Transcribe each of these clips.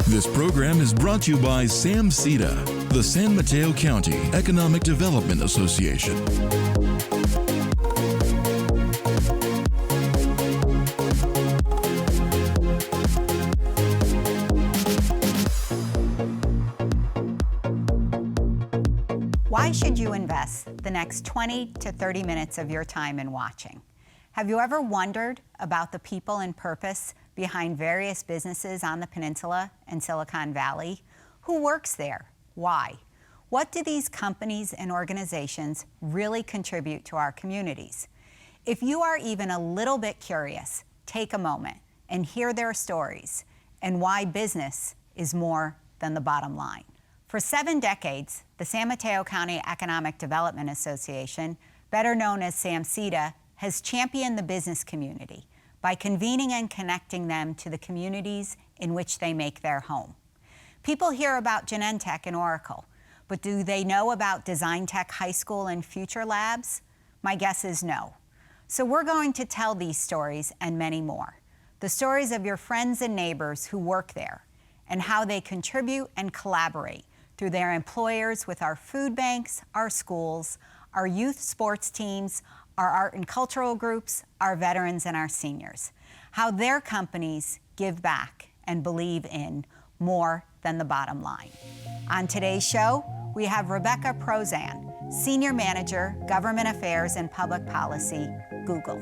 This program is brought to you by SAMCETA, the San Mateo County Economic Development Association. Why should you invest the next 20 to 30 minutes of your time in watching? Have you ever wondered about the people and purpose behind various businesses on the peninsula and Silicon Valley? Who works there? Why? What do these companies and organizations really contribute to our communities? If you are even a little bit curious, take a moment and hear their stories and why business is more than the bottom line. For 7 decades, the San Mateo County Economic Development Association, better known as SAMCETA, has championed the business community by convening and connecting them to the communities in which they make their home. People hear about Genentech and Oracle, but do they know about Design Tech High School and Future Labs? My guess is no. So we're going to tell these stories and many more. The stories of your friends and neighbors who work there and how they contribute and collaborate through their employers with our food banks, our schools, our youth sports teams, our art and cultural groups, our veterans, and our seniors. How their companies give back and believe in more than the bottom line. On today's show, we have Rebecca Prozan, Senior Manager, Government Affairs and Public Policy, Google.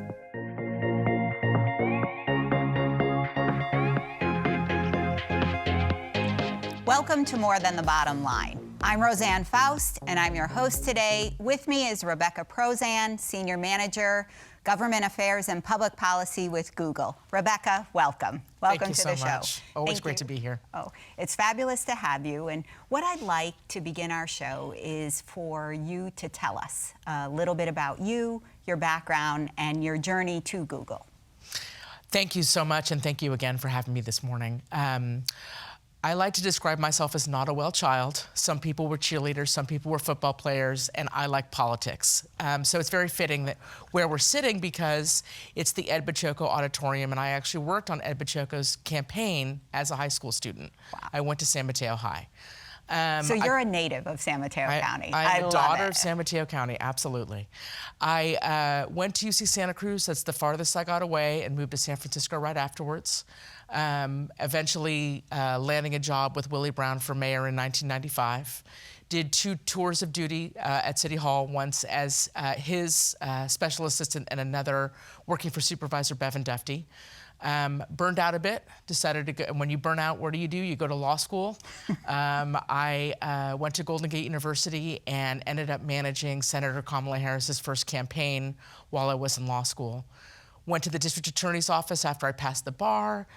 Welcome to More Than the Bottom Line. I'm Roseanne Faust, and I'm your host today. With me is Rebecca Prozan, Senior Manager, Government Affairs and Public Policy with Google. Rebecca, welcome. Welcome to the show. Thank you so much. Always great to be here. Oh, it's fabulous to have you. And what I'd like to begin our show is for you to tell us a little bit about you, your background, and your journey to Google. Thank you so much, and thank you again for having me this morning. I like to describe myself as not a well child. Some people were cheerleaders, some people were football players, and I like politics. So it's very fitting that where we're sitting, because it's the Ed Bachoco Auditorium, and I actually worked on Ed Bachoco's campaign as a high school student. Wow. I went to San Mateo High. So you're a native of San Mateo County. I'm a daughter of San Mateo County, absolutely. I went to UC Santa Cruz, that's the farthest I got away, and moved to San Francisco right afterwards. Eventually landing a job with Willie Brown for mayor in 1995. Did 2 tours of duty at City Hall, once as his special assistant and another working for Supervisor Bevan Defty. Burned out a bit, decided to go, and when you burn out, what do? You go to law school. I went to Golden Gate University and ended up managing Senator Kamala Harris's first campaign while I was in law school. Went to the district attorney's office after I passed the bar,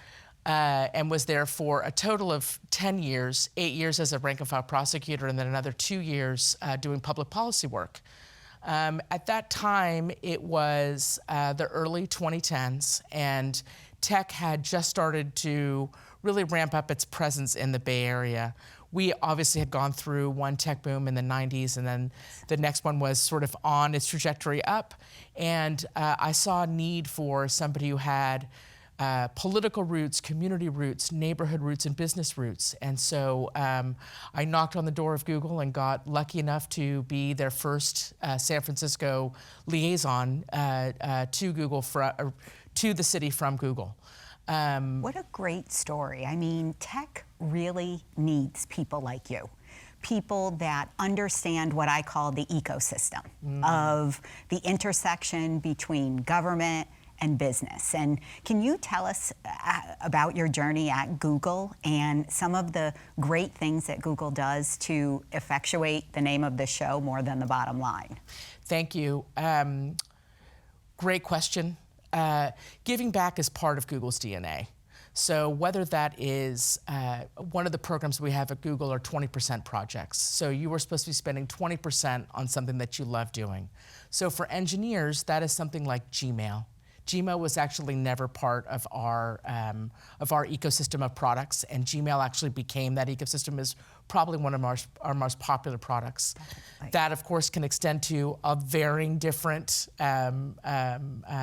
and was there for a total of 10 years, 8 years as a rank and file prosecutor, and then another 2 years doing public policy work. At that time, it was the early 2010s, and tech had just started to really ramp up its presence in the Bay Area. We obviously had gone through one tech boom in the 90s, and then the next one was sort of on its trajectory up. And I saw a need for somebody who had political roots, community roots, neighborhood roots, and business roots. And so I knocked on the door of Google and got lucky enough to be their first San Francisco liaison to Google, to the city from Google. What a great story. I mean, tech really needs people like you. People that understand what I call the ecosystem of the intersection between government and business. And can you tell us about your journey at Google and some of the great things that Google does to effectuate the name of the show, More Than the Bottom Line? Thank you. Great question. Giving back is part of Google's DNA. So whether that is, one of the programs we have at Google are 20% projects. So you are supposed to be spending 20% on something that you love doing. So for engineers, that is something like Gmail. Gmail was actually never part of our ecosystem of products, and Gmail actually became that ecosystem as probably one of our most popular products. That, of course, can extend to varying different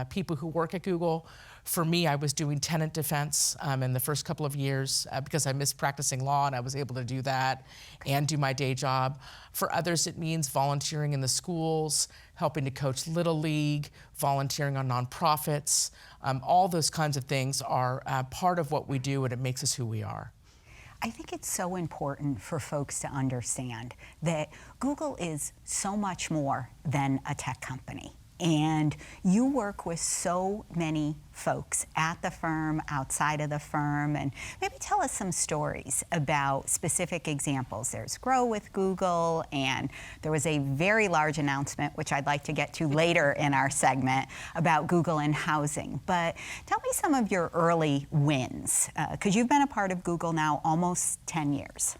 people who work at Google, For me, I was doing tenant defense in the first couple of years because I missed practicing law, and I was able to do that and do my day job. For others, it means volunteering in the schools, helping to coach Little League, volunteering on nonprofits. All those kinds of things are part of what we do, and it makes us who we are. I think it's so important for folks to understand that Google is so much more than a tech company. And you work with so many folks at the firm, outside of the firm, and maybe tell us some stories about specific examples. There's Grow with Google, and there was a very large announcement, which I'd like to get to later in our segment, about Google and housing. But tell me some of your early wins, because you've been a part of Google now almost 10 years.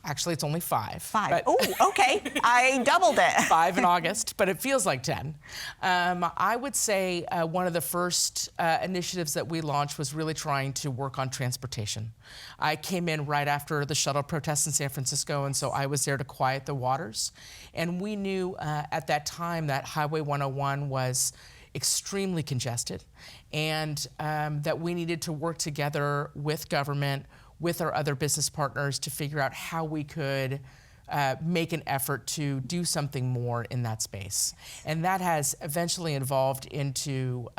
Actually, it's only 5. 5. Oh, okay. I doubled it. 5 in August, but it feels like 10. I would say one of the first initiatives that we launched was really trying to work on transportation. I came in right after the shuttle protests in San Francisco, and so I was there to quiet the waters. And we knew at that time that Highway 101 was extremely congested, and that we needed to work together with government, with our other business partners, to figure out how we could make an effort to do something more in that space. And that has eventually evolved into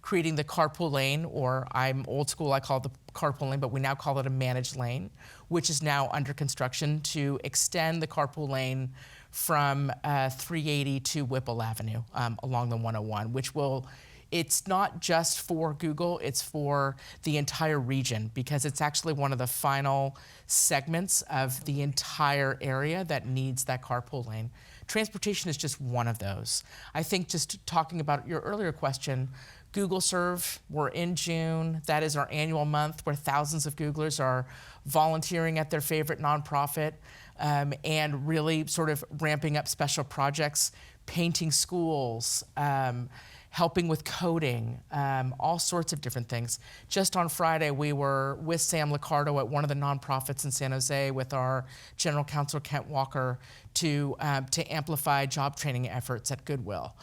creating the carpool lane, or I'm old school, I call it the carpool lane, but we now call it a managed lane, which is now under construction to extend the carpool lane from 380 to Whipple Avenue along the 101, which will, it's not just for Google, it's for the entire region, because it's actually one of the final segments of the entire area that needs that carpool lane. Transportation is just one of those. I think just talking about your earlier question, Google Serve, we're in June. That is our annual month where thousands of Googlers are volunteering at their favorite nonprofit and really sort of ramping up special projects, painting schools, helping with coding, all sorts of different things. Just on Friday, we were with Sam Liccardo at one of the nonprofits in San Jose with our general counsel, Kent Walker, to amplify job training efforts at Goodwill.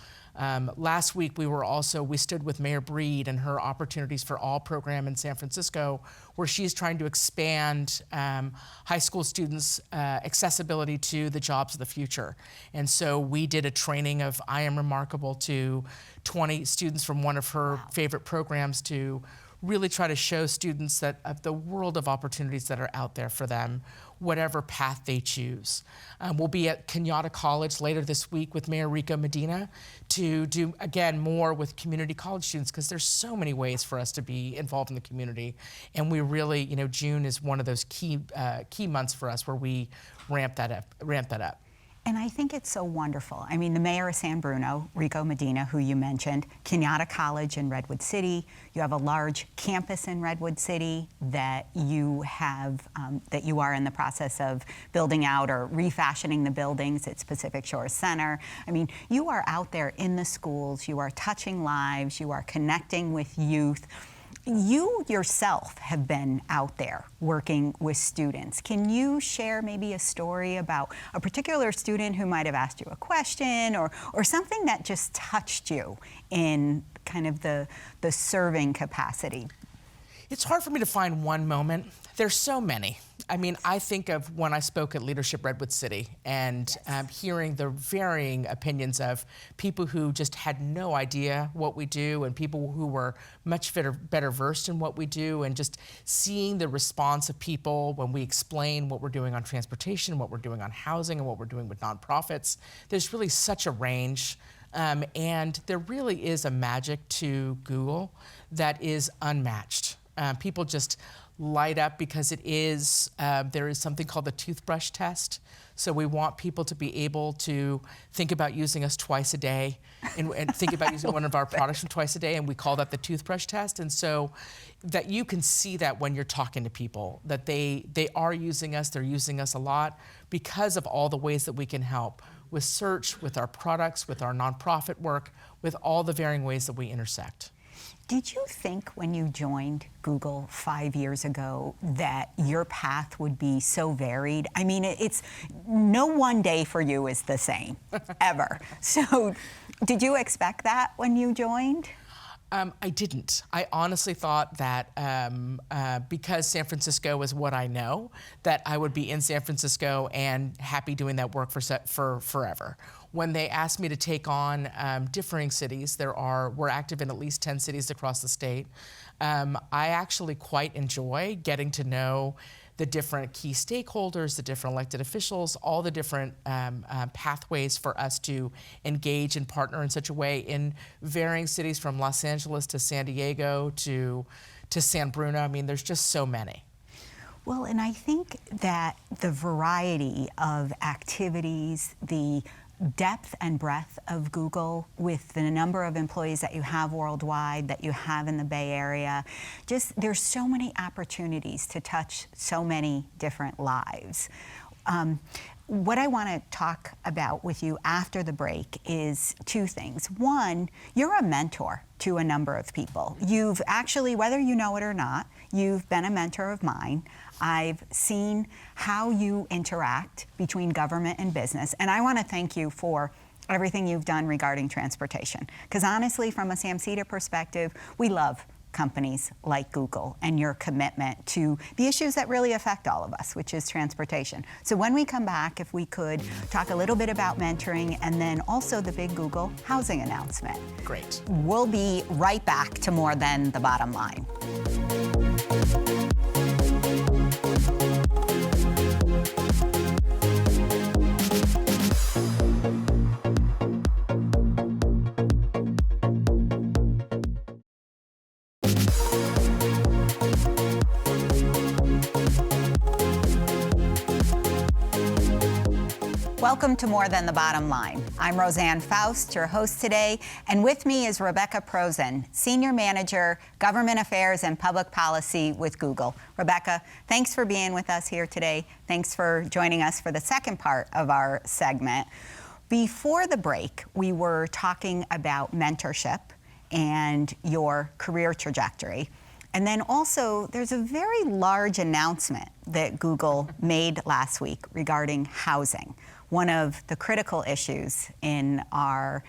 Last week, we stood with Mayor Breed and her Opportunities for All program in San Francisco, where she's trying to expand high school students' accessibility to the jobs of the future. And so we did a training of I Am Remarkable to 20 students from one of her favorite programs to really try to show students that of the world of opportunities that are out there for them, whatever path they choose. We'll be at Kenyatta College later this week with Mayor Rico Medina to do, again, more with community college students, because there's so many ways for us to be involved in the community. And we really, June is one of those key months for us where we ramp that up. And I think it's so wonderful. I mean, the mayor of San Bruno, Rico Medina, who you mentioned, Kenyatta College in Redwood City. You have a large campus in Redwood City that you have, that you are in the process of building out or refashioning the buildings at Pacific Shores Center. I mean, you are out there in the schools, you are touching lives, you are connecting with youth. You yourself have been out there working with students. Can you share maybe a story about a particular student who might have asked you a question or something that just touched you in kind of the serving capacity? It's hard for me to find one moment. There's so many. I mean, I think of when I spoke at Leadership Redwood City and hearing the varying opinions of people who just had no idea what we do and people who were much better versed in what we do, and just seeing the response of people when we explain what we're doing on transportation, what we're doing on housing, and what we're doing with nonprofits. There's really such a range. And there really is a magic to Google that is unmatched. People just light up because it is, there is something called the toothbrush test. So we want people to be able to think about using us twice a day and think about using one of our products from twice a day, and we call that the toothbrush test. And so that you can see that when you're talking to people, that they are using us, they're using us a lot because of all the ways that we can help with search, with our products, with our nonprofit work, with all the varying ways that we intersect. Did you think when you joined Google 5 years ago that your path would be so varied? I mean, it's no one day for you is the same, ever. So did you expect that when you joined? I didn't. I honestly thought that because San Francisco was what I know, that I would be in San Francisco and happy doing that work for forever. When they asked me to take on differing cities, we're active in at least 10 cities across the state. I actually quite enjoy getting to know the different key stakeholders, the different elected officials, all the different pathways for us to engage and partner in such a way in varying cities from Los Angeles to San Diego to San Bruno. I mean, there's just so many. Well, and I think that the variety of activities, the depth and breadth of Google with the number of employees that you have worldwide, that you have in the Bay Area, there's so many opportunities to touch so many different lives. What I want to talk about with you after the break is two things. One, you're a mentor to a number of people. You've actually, whether you know it or not, you've been a mentor of mine. I've seen how you interact between government and business, and I want to thank you for everything you've done regarding transportation. Because honestly, from a SamCETA perspective, we love companies like Google and your commitment to the issues that really affect all of us, which is transportation. So when we come back, if we could talk a little bit about mentoring and then also the big Google housing announcement. Great. We'll be right back to More Than the Bottom Line. Welcome to More Than the Bottom Line. I'm Roseanne Faust, your host today, and with me is Rebecca Prozan, Senior Manager, Government Affairs and Public Policy with Google. Rebecca, thanks for being with us here today. Thanks for joining us for the second part of our segment. Before the break, we were talking about mentorship and your career trajectory. And then also, there's a very large announcement that Google made last week regarding housing, one of the critical issues in our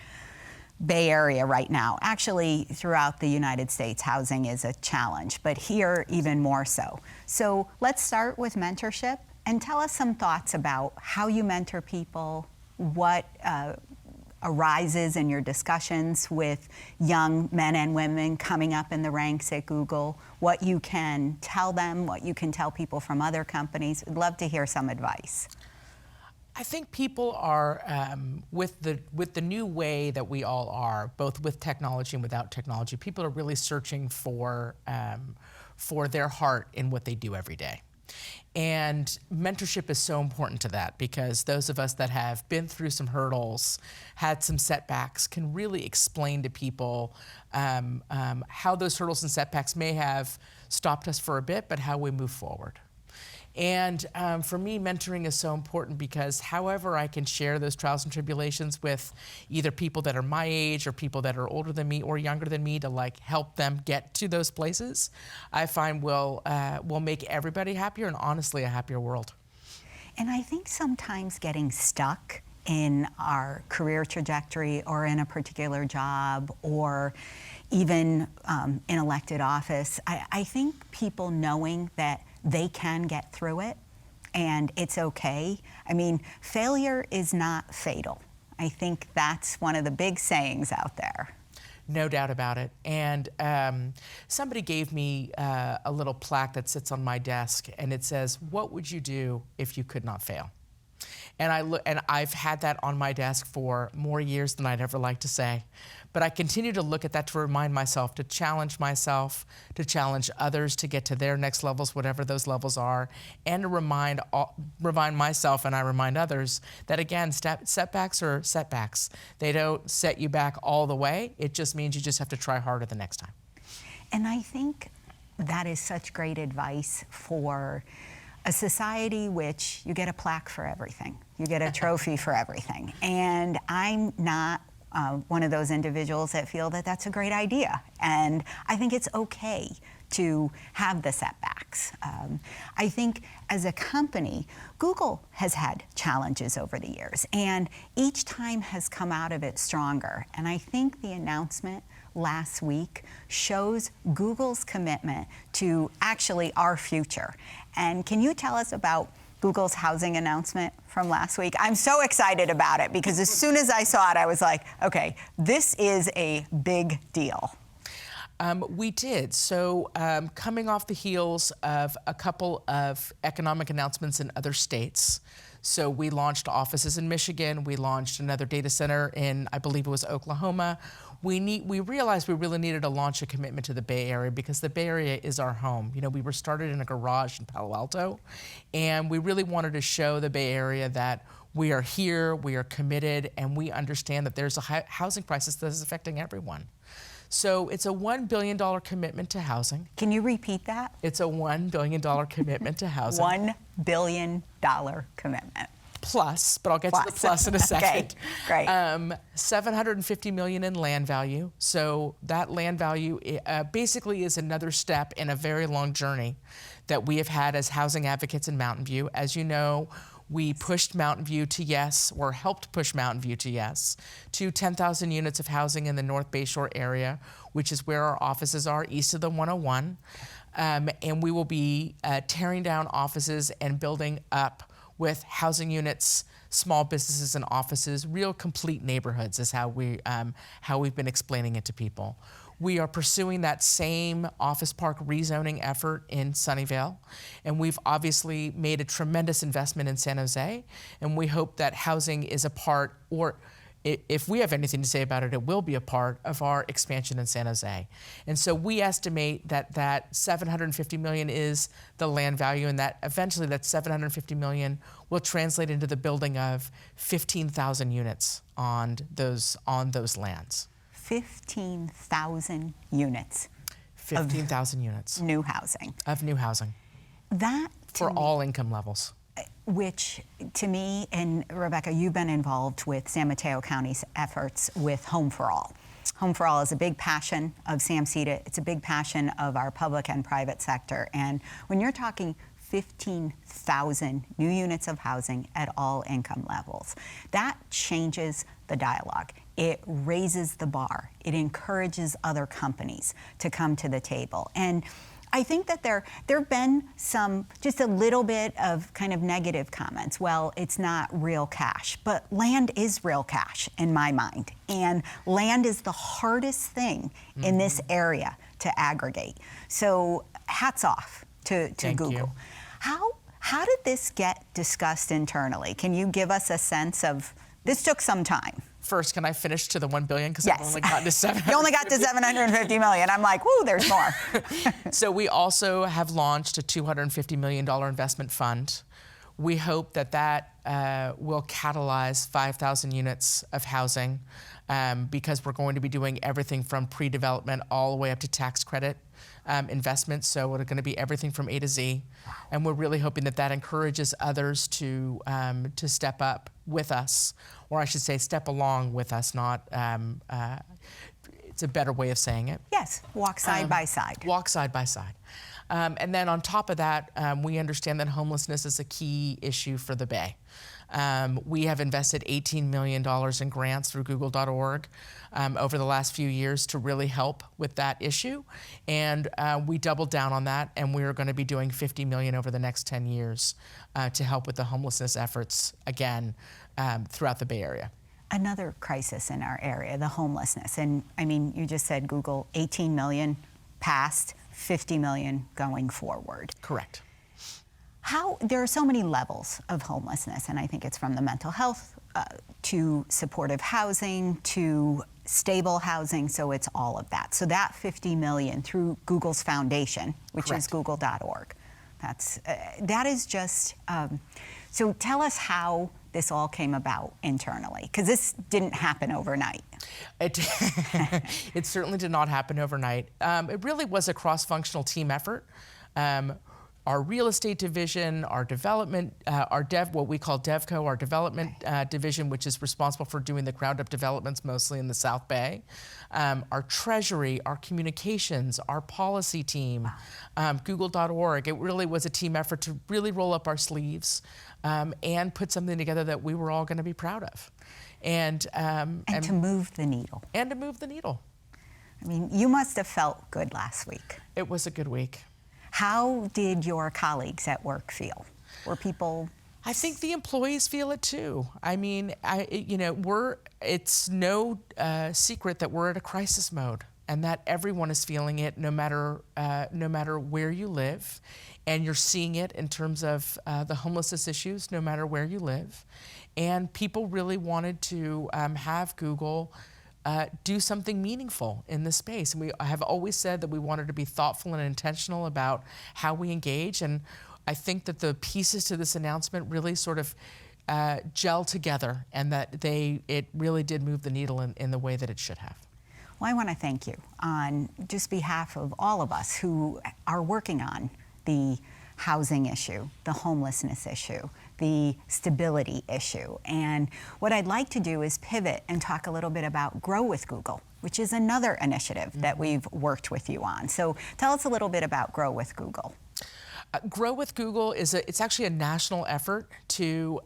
Bay Area right now. Actually, throughout the United States, housing is a challenge, but here even more so. So let's start with mentorship and tell us some thoughts about how you mentor people, what arises in your discussions with young men and women coming up in the ranks at Google, what you can tell them, what you can tell people from other companies. I'd love to hear some advice. I think people are, with the new way that we all are, both with technology and without technology, people are really searching for their heart in what they do every day. And mentorship is so important to that, because those of us that have been through some hurdles, had some setbacks, can really explain to people how those hurdles and setbacks may have stopped us for a bit, but how we move forward. And for me, mentoring is so important because however I can share those trials and tribulations with either people that are my age or people that are older than me or younger than me to like help them get to those places, I find will make everybody happier and honestly a happier world. And I think sometimes getting stuck in our career trajectory or in a particular job or even in elected office, I think people knowing that they can get through it and it's okay. I mean, failure is not fatal. I think that's one of the big sayings out there. No doubt about it. And somebody gave me a little plaque that sits on my desk, and it says, "What would you do if you could not fail?" And I've had that on my desk for more years than I'd ever like to say. But I continue to look at that to remind myself, to challenge others to get to their next levels, whatever those levels are, and to remind myself and I remind others that, again, setbacks are setbacks. They don't set you back all the way. It just means you just have to try harder the next time. And I think that is such great advice for a society which you get a plaque for everything. You get a trophy for everything. And I'm not one of those individuals that feel that that's a great idea. And I think it's okay to have the setbacks. I think as a company, Google has had challenges over the years, and each time has come out of it stronger. And I think the announcement last week shows Google's commitment to actually our future. And can you tell us about Google's housing announcement from last week? I'm so excited about it because as soon as I saw it, I was like, okay, this is a big deal. We did. So coming off the heels of a couple of economic announcements in other states, so we launched offices in Michigan, we launched another data center in, I believe it was Oklahoma. We realized we really needed to launch a commitment to the Bay Area because the Bay Area is our home. You know, we were started in a garage in Palo Alto, and we really wanted to show the Bay Area that we are here, we are committed, and we understand that there's a housing crisis that is affecting everyone. So it's a $1 billion commitment to housing. Can you repeat that? It's a $1 billion commitment to housing. $1 billion commitment. Plus, but I'll get to the plus in a second. Okay, great. $750 million in land value. So that land value basically is another step in a very long journey that we have had as housing advocates in Mountain View. As you know, we pushed Mountain View to yes, or helped push Mountain View to yes, to 10,000 units of housing in the North Bayshore area, which is where our offices are, east of the 101. And we will be tearing down offices and building up with housing units, small businesses and offices, real complete neighborhoods is how we've been explaining it to people. We are pursuing that same office park rezoning effort in Sunnyvale, and we've obviously made a tremendous investment in San Jose, and we hope that housing is a part, or if we have anything to say about it, it will be a part of our expansion in San Jose. And so we estimate that that $750 million is the land value, and that eventually that $750 million will translate into the building of 15,000 units on those lands. 15,000 units. 15,000 units. New housing. Of new housing. That for all income levels. Which, to me, and Rebecca, you've been involved with San Mateo County's efforts with Home for All. Home for All is a big passion of SamCEDA. It's a big passion of our public and private sector. And when you're talking 15,000 new units of housing at all income levels, that changes the dialogue. It raises the bar. It encourages other companies to come to the table. And I think that there have been just a little bit of kind of negative comments. Well, it's not real cash, but land is real cash in my mind. And land is the hardest thing in this area to aggregate. So hats off to Google. You. How did this get discussed internally? Can you give us a sense of, this took some time. First, can I finish to the $1 billion? Because yes. I've only gotten to $750 You only got to $750 million. I'm like, woo, there's more. So we also have launched a $250 million investment fund. We hope that will catalyze 5,000 units of housing because we're going to be doing everything from pre-development all the way up to tax credit investments. So it's going to be everything from A to Z. And we're really hoping that encourages others to step up with us, or I should say step along with us, not, it's a better way of saying it. Yes, walk side by side. Walk side by side. And then on top of that, we understand that homelessness is a key issue for the Bay. We have invested $18 million in grants through Google.org over the last few years to really help with that issue. And we doubled down on that, and we are going to be doing $50 million over the next 10 years to help with the homelessness efforts, again, throughout the Bay Area. Another crisis in our area, the homelessness. And I mean, you just said Google, 18 million past, 50 million going forward. Correct. There are so many levels of homelessness, and I think it's from the mental health to supportive housing to stable housing, so it's all of that. So that 50 million through Google's foundation, which Correct. is google.org. That is just, so tell us how this all came about internally, because this didn't happen overnight. It certainly did not happen overnight. It really was a cross-functional team effort. Our real estate division, our development, what we call DevCo, our development division, which is responsible for doing the ground-up developments mostly in the South Bay, our treasury, our communications, our policy team, Google.org. It really was a team effort to really roll up our sleeves and put something together that we were all going to be proud of. And to move the needle. And to move the needle. I mean, you must have felt good last week. It was a good week. How did your colleagues at work feel? Were people... I think the employees feel it too. I mean, it's no secret that we're at a crisis mode, and that everyone is feeling it, no matter where you live, and you're seeing it in terms of the homelessness issues, no matter where you live, and people really wanted to have Google do something meaningful in this space, and I have always said that we wanted to be thoughtful and intentional about how we engage, and I think that the pieces to this announcement really sort of gel together, and that it really did move the needle in the way that it should have. Well, I want to thank you on just behalf of all of us who are working on the housing issue, the homelessness issue, the stability issue. And what I'd like to do is pivot and talk a little bit about Grow with Google, which is another initiative that we've worked with you on. So tell us a little bit about Grow with Google. Grow with Google it's actually a national effort to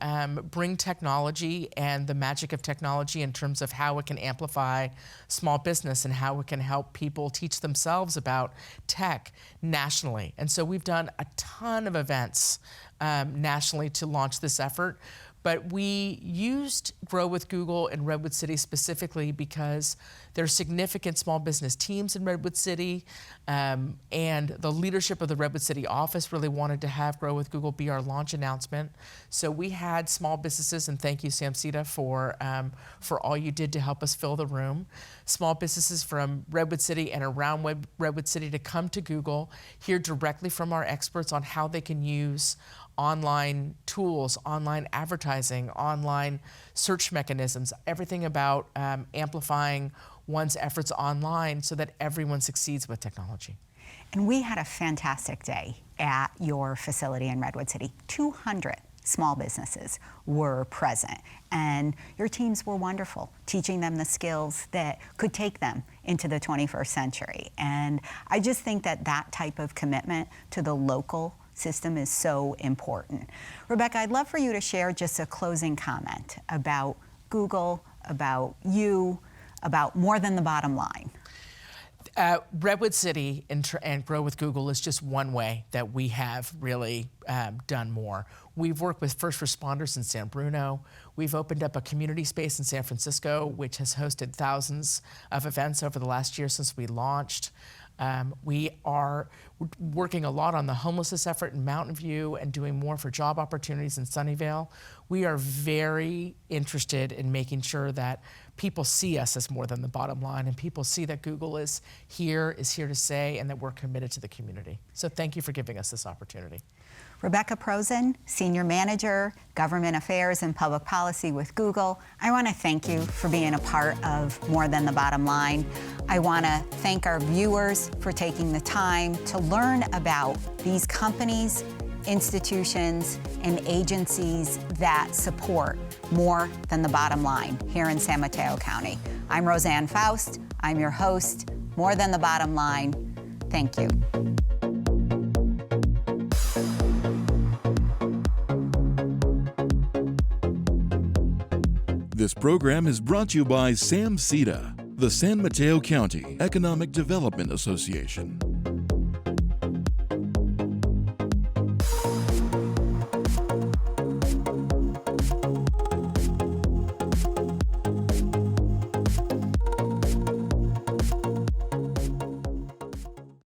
bring technology and the magic of technology in terms of how it can amplify small business and how it can help people teach themselves about tech nationally. And so we've done a ton of events nationally to launch this effort. But we used Grow with Google in Redwood City specifically because there are significant small business teams in Redwood City, and the leadership of the Redwood City office really wanted to have Grow with Google be our launch announcement. So we had small businesses, and thank you, Samsita, for all you did to help us fill the room. Small businesses from Redwood City and around Redwood City to come to Google, hear directly from our experts on how they can use online tools, online advertising, online search mechanisms, everything about amplifying one's efforts online so that everyone succeeds with technology. And we had a fantastic day at your facility in Redwood City. 200 small businesses were present, and your teams were wonderful, teaching them the skills that could take them into the 21st century. And I just think that that type of commitment to the local system is so important. Rebecca, I'd love for you to share just a closing comment about Google, about you, about more than the bottom line. Redwood City and Grow with Google is just one way that we have really done more. We've worked with first responders in San Bruno. We've opened up a community space in San Francisco, which has hosted thousands of events over the last year since we launched. We are working a lot on the homelessness effort in Mountain View and doing more for job opportunities in Sunnyvale. We are very interested in making sure that people see us as more than the bottom line, and people see that Google is here to stay, and that we're committed to the community. So thank you for giving us this opportunity. Rebecca Prozan, Senior Manager, Government Affairs and Public Policy with Google. I want to thank you for being a part of More Than the Bottom Line. I want to thank our viewers for taking the time to learn about these companies, institutions, and agencies that support more than the bottom line here in San Mateo County. I'm Roseanne Faust. I'm your host. More Than the Bottom Line. Thank you. This program is brought to you by SAMCETA, the San Mateo County Economic Development Association.